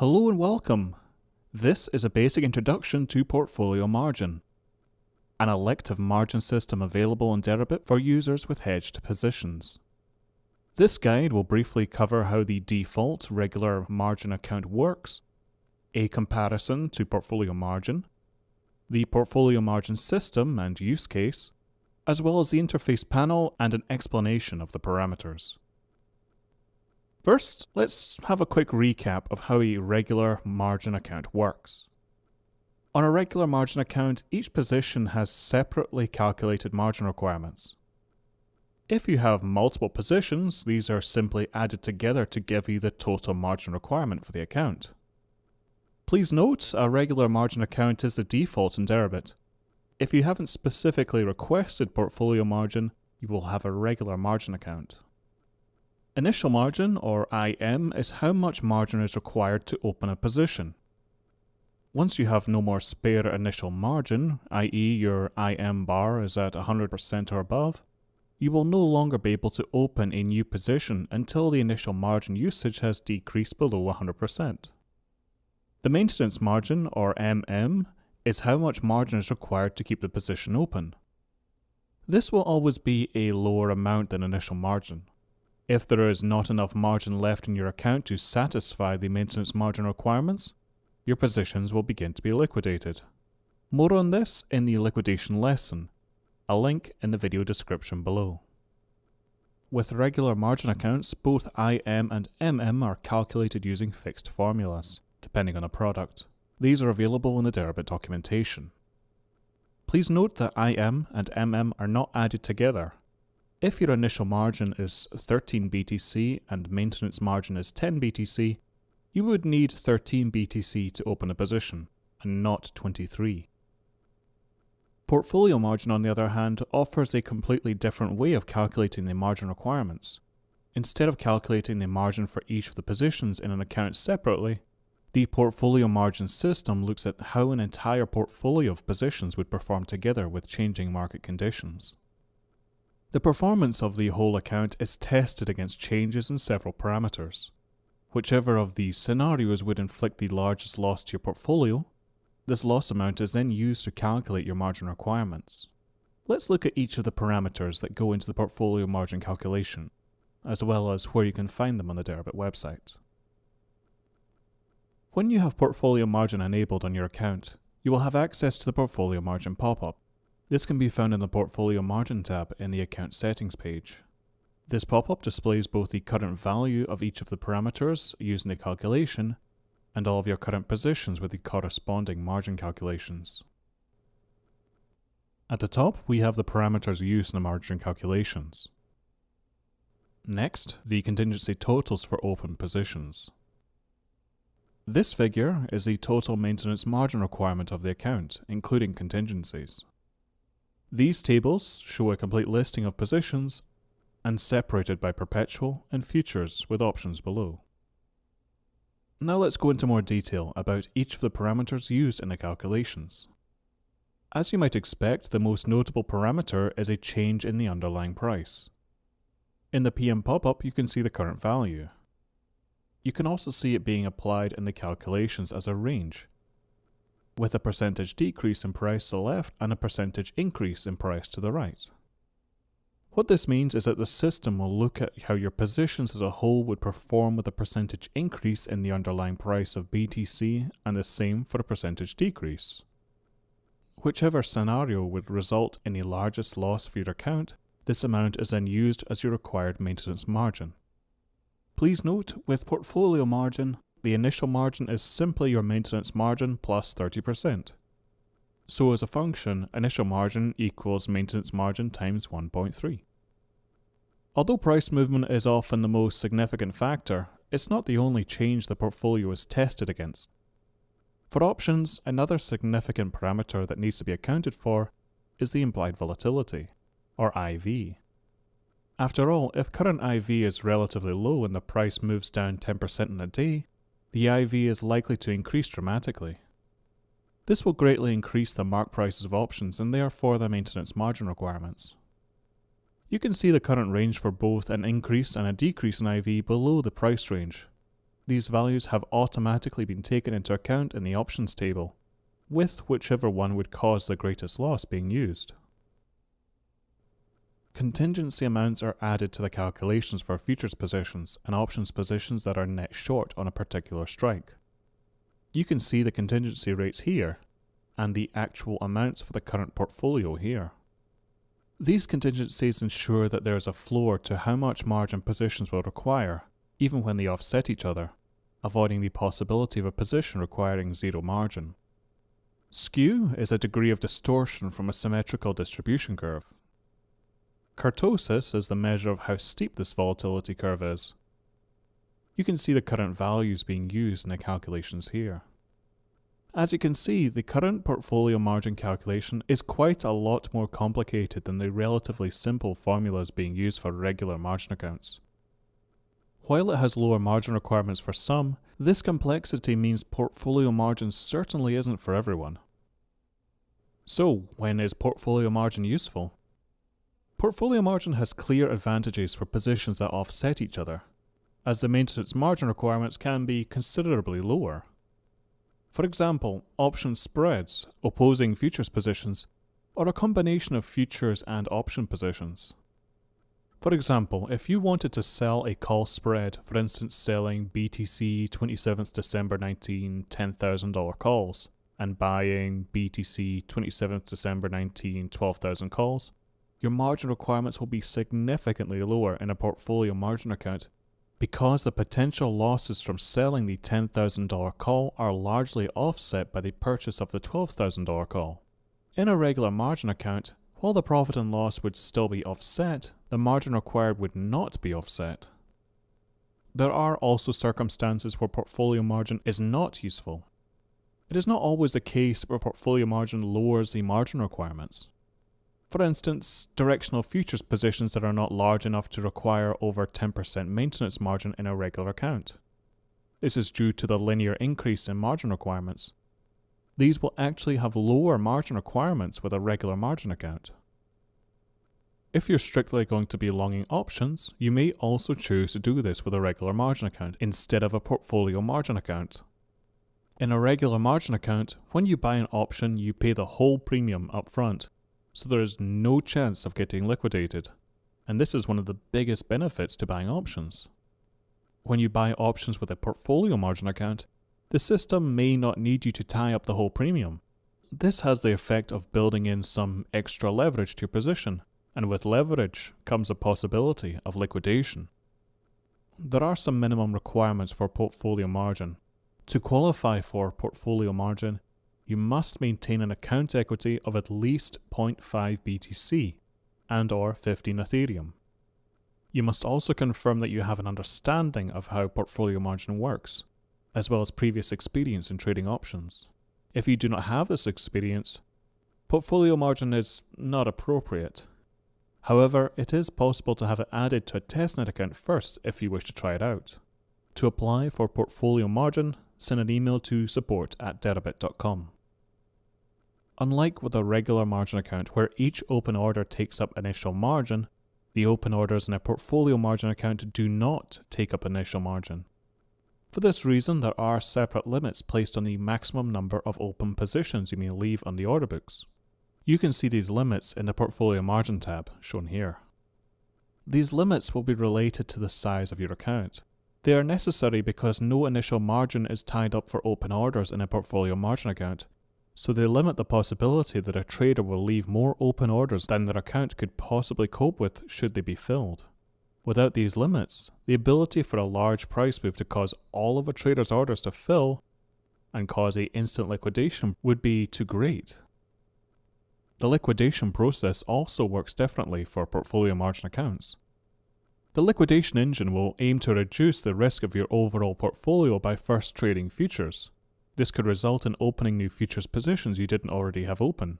Hello and welcome. This is a basic introduction to portfolio margin, an elective margin system available in Deribit for users with hedged positions. This guide will briefly cover how the default regular margin account works, a comparison to portfolio margin, the portfolio margin system and use case, as well as the interface panel and an explanation of the parameters. First, let's have a quick recap of how a regular margin account works. On a regular margin account, each position has separately calculated margin requirements. If you have multiple positions, these are simply added together to give you the total margin requirement for the account. Please note, a regular margin account is the default in Deribit. If you haven't specifically requested portfolio margin, you will have a regular margin account. Initial margin, or IM, is how much margin is required to open a position. Once you have no more spare initial margin, i.e. your IM bar is at 100% or above, you will no longer be able to open a new position until the initial margin usage has decreased below 100%. The maintenance margin, or MM, is how much margin is required to keep the position open. This will always be a lower amount than initial margin. If there is not enough margin left in your account to satisfy the maintenance margin requirements, your positions will begin to be liquidated. More on this in the liquidation lesson, a link in the video description below. With regular margin accounts, both IM and MM are calculated using fixed formulas, depending on a product. These are available in the Deribit documentation. Please note that IM and MM are not added together. If your initial margin is 13 BTC and maintenance margin is 10 BTC, you would need 13 BTC to open a position, and not 23. Portfolio margin, on the other hand, offers a completely different way of calculating the margin requirements. Instead of calculating the margin for each of the positions in an account separately, the portfolio margin system looks at how an entire portfolio of positions would perform together with changing market conditions. The performance of the whole account is tested against changes in several parameters. Whichever of these scenarios would inflict the largest loss to your portfolio, this loss amount is then used to calculate your margin requirements. Let's look at each of the parameters that go into the portfolio margin calculation, as well as where you can find them on the Deribit website. When you have portfolio margin enabled on your account, you will have access to the portfolio margin pop-up. This can be found in the Portfolio Margin tab in the Account Settings page. This pop-up displays both the current value of each of the parameters using the calculation and all of your current positions with the corresponding margin calculations. At the top, we have the parameters used in the margin calculations. Next, the contingency totals for open positions. This figure is the total maintenance margin requirement of the account, including contingencies. These tables show a complete listing of positions and separated by perpetual and futures with options below. Now let's go into more detail about each of the parameters used in the calculations. As you might expect, the most notable parameter is a change in the underlying price. In the PM pop-up, you can see the current value. You can also see it being applied in the calculations as a range, with a percentage decrease in price to the left and a percentage increase in price to the right. What this means is that the system will look at how your positions as a whole would perform with a percentage increase in the underlying price of BTC and the same for a percentage decrease. Whichever scenario would result in the largest loss for your account, this amount is then used as your required maintenance margin. Please note, with portfolio margin, the initial margin is simply your maintenance margin plus 30%. So as a function, initial margin equals maintenance margin times 1.3. Although price movement is often the most significant factor, it's not the only change the portfolio is tested against. For options, another significant parameter that needs to be accounted for is the implied volatility, or IV. After all, if current IV is relatively low and the price moves down 10% in a day, the IV is likely to increase dramatically. This will greatly increase the mark prices of options and therefore the maintenance margin requirements. You can see the current range for both an increase and a decrease in IV below the price range. these values have automatically been taken into account in the options table, with whichever one would cause the greatest loss being used. Contingency amounts are added to the calculations for futures positions and options positions that are net short on a particular strike. You can see the contingency rates here, and the actual amounts for the current portfolio here. These contingencies ensure that there is a floor to how much margin positions will require, even when they offset each other, avoiding the possibility of a position requiring zero margin. Skew is a degree of distortion from a symmetrical distribution curve. Kurtosis is the measure of how steep this volatility curve is. You can see the current values being used in the calculations here. As you can see, the current portfolio margin calculation is quite a lot more complicated than the relatively simple formulas being used for regular margin accounts. While it has lower margin requirements for some, this complexity means portfolio margin certainly isn't for everyone. So, when is portfolio margin useful? Portfolio margin has clear advantages for positions that offset each other, as the maintenance margin requirements can be considerably lower. For example, option spreads, opposing futures positions, or a combination of futures and option positions. For example, if you wanted to sell a call spread, for instance selling BTC 27th December 19 $10,000 calls, and buying BTC 27th December 19 12,000 calls, your margin requirements will be significantly lower in a portfolio margin account because the potential losses from selling the $10,000 call are largely offset by the purchase of the $12,000 call. In a regular margin account, while the profit and loss would still be offset, the margin required would not be offset. There are also circumstances where portfolio margin is not useful. It is not always the case where portfolio margin lowers the margin requirements. For instance, directional futures positions that are not large enough to require over 10% maintenance margin in a regular account. This is due to the linear increase in margin requirements. These will actually have lower margin requirements with a regular margin account. If you're strictly going to be longing options, you may also choose to do this with a regular margin account instead of a portfolio margin account. In a regular margin account, when you buy an option, you pay the whole premium up front, so there is no chance of getting liquidated, and this is one of the biggest benefits to buying options. When you buy options with a portfolio margin account, the system may not need you to tie up the whole premium. This has the effect of building in some extra leverage to your position, and with leverage comes a possibility of liquidation. There are some minimum requirements for portfolio margin. To qualify for portfolio margin, you must maintain an account equity of at least 0.5 BTC and or 15 Ethereum. You must also confirm that you have an understanding of how portfolio margin works, as well as previous experience in trading options. If you do not have this experience, portfolio margin is not appropriate. However, it is possible to have it added to a testnet account first if you wish to try it out. To apply for portfolio margin, send an email to support@deribit.com. Unlike with a regular margin account where each open order takes up initial margin, the open orders in a portfolio margin account do not take up initial margin. For this reason, there are separate limits placed on the maximum number of open positions you may leave on the order books. You can see these limits in the portfolio margin tab, shown here. These limits will be related to the size of your account. They are necessary because no initial margin is tied up for open orders in a portfolio margin account, so they limit the possibility that a trader will leave more open orders than their account could possibly cope with should they be filled. Without these limits, the ability for a large price move to cause all of a trader's orders to fill and cause an instant liquidation would be too great. The liquidation process also works differently for portfolio margin accounts. The liquidation engine will aim to reduce the risk of your overall portfolio by first trading futures. This could result in opening new futures positions you didn't already have open.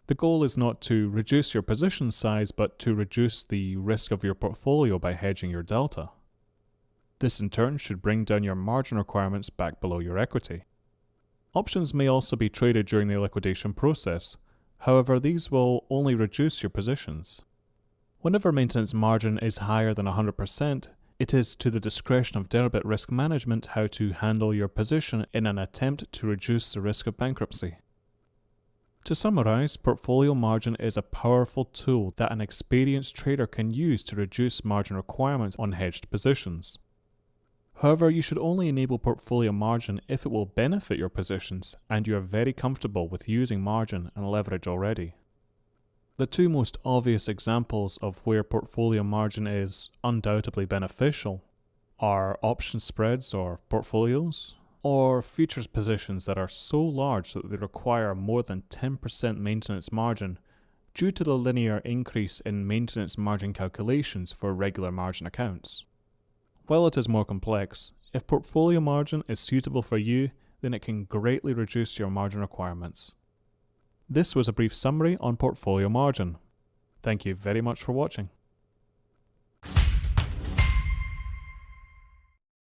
The goal is not to reduce your position size, but to reduce the risk of your portfolio by hedging your delta. This in turn should bring down your margin requirements back below your equity. Options may also be traded during the liquidation process. However, these will only reduce your positions. Whenever maintenance margin is higher than 100%, It is to the discretion of Deribit Risk Management how to handle your position in an attempt to reduce the risk of bankruptcy. To summarize, portfolio margin is a powerful tool that an experienced trader can use to reduce margin requirements on hedged positions. However, you should only enable portfolio margin if it will benefit your positions and you are very comfortable with using margin and leverage already. The two most obvious examples of where portfolio margin is undoubtedly beneficial are option spreads or portfolios, or futures positions that are so large that they require more than 10% maintenance margin due to the linear increase in maintenance margin calculations for regular margin accounts. While it is more complex, if portfolio margin is suitable for you, then it can greatly reduce your margin requirements. This was a brief summary on portfolio margin. Thank you very much for watching.